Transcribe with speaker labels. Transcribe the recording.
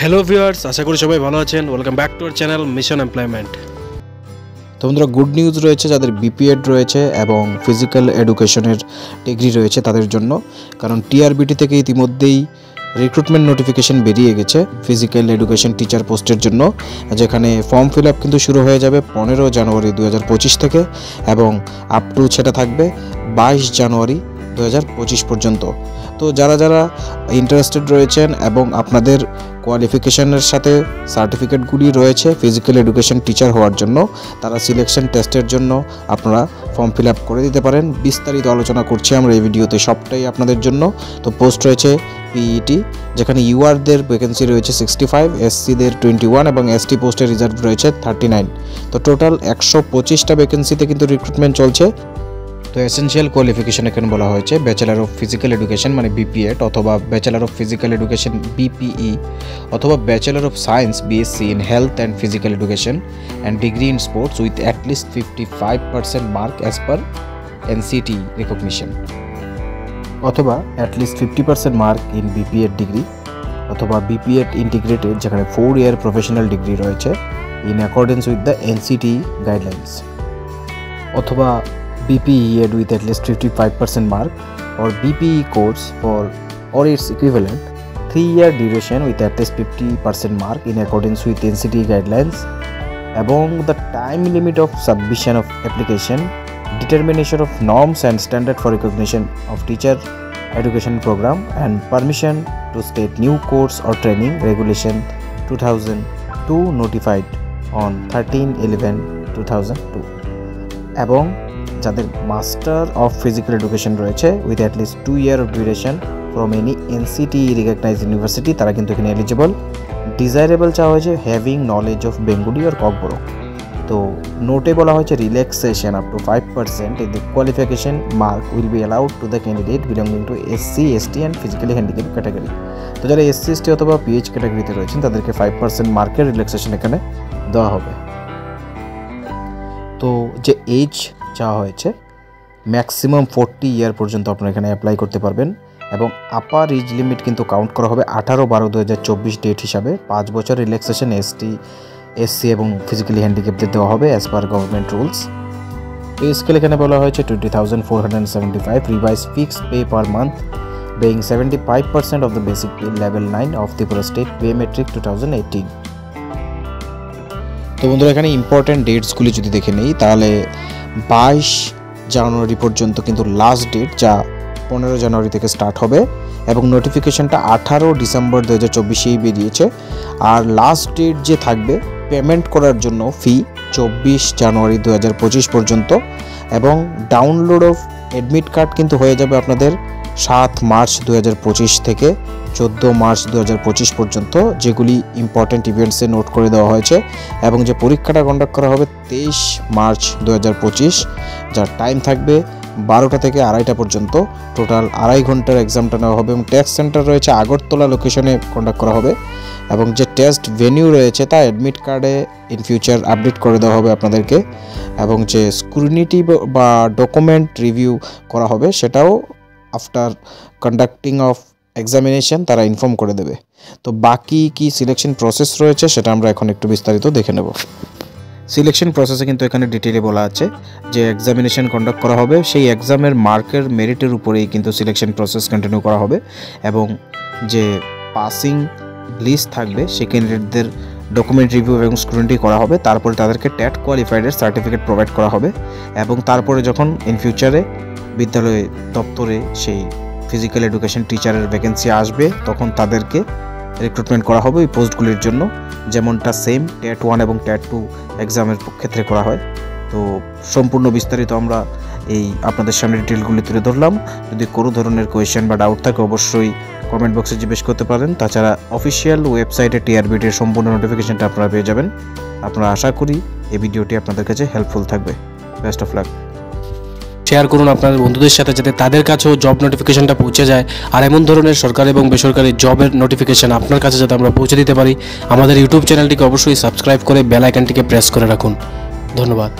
Speaker 1: Hello viewers, আশা করি সবাই ভালো আছেন। Welcome back to our channel mission employment.
Speaker 2: তো বন্ধুরা, গুড নিউজ রয়েছে যাদের বিপিএড রয়েছে এবং ফিজিক্যাল এডুকেশনের ডিগ্রি রয়েছে তাদের জন্য, কারণ টিআরবিটি থেকে ইতিমধ্যেই রিক্রুটমেন্ট নোটিফিকেশন বেরিয়ে গেছে ফিজিক্যাল এডুকেশন টিচার পোস্টের জন্য, যেখানে ফর্ম ফিল আপ কিন্তু শুরু হয়ে যাবে 15 জানুয়ারি 2025 থেকে এবং আপ টু সেটা থাকবে 22 জানুয়ারি 2025 পর্যন্ত। তো যারা যারা ইন্টারেস্টেড রয়েছেন এবং আপনাদের কোয়ালিফিকেশনের সাথে সার্টিফিকেটগুলি রয়েছে ফিজিক্যাল এডুকেশন টিচার হওয়ার জন্য, তারা সিলেকশন টেস্টের জন্য আপনারা ফর্ম ফিল আপ করে দিতে পারেন। বিস্তারিত আলোচনা করছি আমরা এই ভিডিওতে, সবটাই আপনাদের জন্য। তো পোস্ট রয়েছে পিইটি, যেখানে ইউআরদের ভ্যাকেন্সি রয়েছে 65, এসসিদের 21 এবং এসটি পোস্টের রিজার্ভ রয়েছে 39। তো টোটাল 125টা ভ্যাকেন্সিতে কিন্তু রিক্রুটমেন্ট চলছে। তো এসেনশিয়াল কোয়ালিফিকেশন এখানে বলা হয়েছে ব্যাচেলার অফ ফিজিক্যাল এডুকেশন মানে বিপিএড, অথবা bachelor of physical education BPE, অথবা bachelor of science BSc in health and physical education and degree in sports with at least 55% mark as per NCT recognition, অথবা at least 50% mark in BPEd degree, অথবা BPEd integrated যেখানে 4 year professional degree রয়েছে in accordance with the NCT guidelines, অথবা BPE ed with at least 55% mark, or BPE course or its equivalent 3-year duration with at least 50% mark in accordance with NCT guidelines, among the time limit of submission of application, determination of norms and standard for recognition of teacher education program, and permission to state new course or training regulation 2002 notified on 13/11/2002, এবং যাদের master of physical education রয়েছে with at least 2 year of duration from any NCT recognised university, তারা কিন্তু এখানে eligible. Desirable চাওয়া হয়েছে having knowledge of Bengali or Kokborok. তো নোটে বলা হয়েছে relaxation up to 5% in the qualification mark will be allowed to the candidate belonging to SC, ST and physically handicap category. তো যারা এসসি, এসটি অথবা পিএইচ ক্যাটাগরিতে রয়েছেন তাদেরকে 5% মার্কের রিল্যাক্সেশন এখানে দেওয়া হবে। তো যে এজ চাওয়া হয়েছে ম্যাক্সিমাম 40 ইয়ার পর্যন্ত আপনারা এখানে অ্যাপ্লাই করতে পারবেন, এবং আপার এজ লিমিট কিন্তু কাউন্ট করা হবে 18/12/2024 ডেট হিসাবে। 5 বছর রিল্যাক্সেশন এসটি, এসসি এবং ফিজিক্যালি হ্যান্ডিক্যাপদের দেওয়া হবে as per government rules. Pay scale এখানে বলা হয়েছে 20,475 revise fixed pay per month being 75% of the basic pay level 9 of Tripura state pay metric 2018। তো বন্ধুরা, এখানে ইম্পর্টেন্ট ডেটসগুলি যদি দেখে নিই তাহলে 22 জানুয়ারি পর্যন্ত কিন্তু লাস্ট ডেট, যা 15 জানুয়ারি থেকে স্টার্ট হবে, এবং নোটিফিকেশনটা 18 ডিসেম্বর 2024-এই বেরিয়েছে। আর লাস্ট ডেট যে থাকবে পেমেন্ট করার জন্য ফি 24 জানুয়ারি 2025 পর্যন্ত, এবং ডাউনলোড অফ অ্যাডমিট কার্ড কিন্তু হয়ে যাবে আপনাদের 7 মার্চ 2025 থেকে 14 মার্চ 2025 পর্যন্ত, যেগুলি ইম্পর্টেন্ট ইভেন্টসে নোট করে দেওয়া হয়েছে। এবং যে পরীক্ষাটা কন্ডাক্ট করা হবে 23 মার্চ 2025, যার টাইম থাকবে 12টা থেকে 2:30 পর্যন্ত। টোটাল 2.5 ঘন্টার এক্সামটা নেওয়া হবে, এবং টেস্ট সেন্টার রয়েছে আগরতলা লোকেশনে কন্ডাক্ট করা হবে, এবং যে টেস্ট ভেনিউ রয়েছে তা অ্যাডমিট কার্ডে ইন ফিউচার আপডেট করে দেওয়া হবে আপনাদেরকে, এবং যে স্ক্রুটিনি বা ডকুমেন্ট রিভিউ করা হবে সেটাও আফটার কন্ডাক্টিং অফ এক্সামিনেশন তারা ইনফর্ম করে দেবে। তো বাকি কি সিলেকশন প্রসেস রয়েছে সেটা আমরা এখন একটু বিস্তারিত দেখে নেব। সিলেকশন প্রসেসে কিন্তু এখানে ডিটেইলে বলা আছে যে এক্সামিনেশন কন্ডাক্ট করা হবে, সেই এক্সামের মার্কের মেরিটের উপরেই কিন্তু সিলেকশন প্রসেস কন্টিনিউ করা হবে, এবং যে পাসিং লিস্ট থাকবে সেই ক্যান্ডিডেটদের ডকুমেন্ট রিভিউ এবং স্ক্রুটিনি করা হবে। তারপরে তাদেরকে ট্যাট কোয়ালিফাইডের সার্টিফিকেট প্রোভাইড করা হবে, এবং তারপরে যখন ইন ফিউচারে বিদ্যালয়ে দপ্তরে সেই ফিজিক্যাল এডুকেশন টিচারের ভ্যাকেন্সি আসবে তখন তাদেরকে রিক্রুটমেন্ট করা হবে ওই পোস্টগুলির জন্য, যেমনটা সেম ট্যাট 1 এবং ট্যাট 2 এক্সামের ক্ষেত্রে করা হয়। তো সম্পূর্ণ বিস্তারিত আমরা এই আপনাদের সামনে ডিটেলগুলি তুলে ধরলাম। যদি কোনো ধরনের কোয়েশ্চেন বা ডাউট থাকে অবশ্যই কমেন্ট বক্সে জিজ্ঞেস করতে পারেন। তাছাড়া অফিসিয়াল ওয়েবসাইটে টিআরবিটির সম্পূর্ণ নোটিফিকেশনটা আপনারা পেয়ে যাবেন। আপনারা আশা করি এই ভিডিওটি আপনাদের কাছে হেল্পফুল থাকবে। Best of luck.
Speaker 1: শেয়ার করুন আপনাদের বন্ধুদের সাথে, যাতে তাদের কাছেও জব নোটিফিকেশনটা পৌঁছে যায়, আর এমন ধরনের সরকারি এবং বেসরকারি জবের নোটিফিকেশন আপনার কাছে যাতে আমরা পৌঁছে দিতে পারি। আমাদের ইউটিউব চ্যানেলটিকে অবশ্যই সাবস্ক্রাইব করে বেল আইকনটিকে প্রেস করে রাখুন। ধন্যবাদ।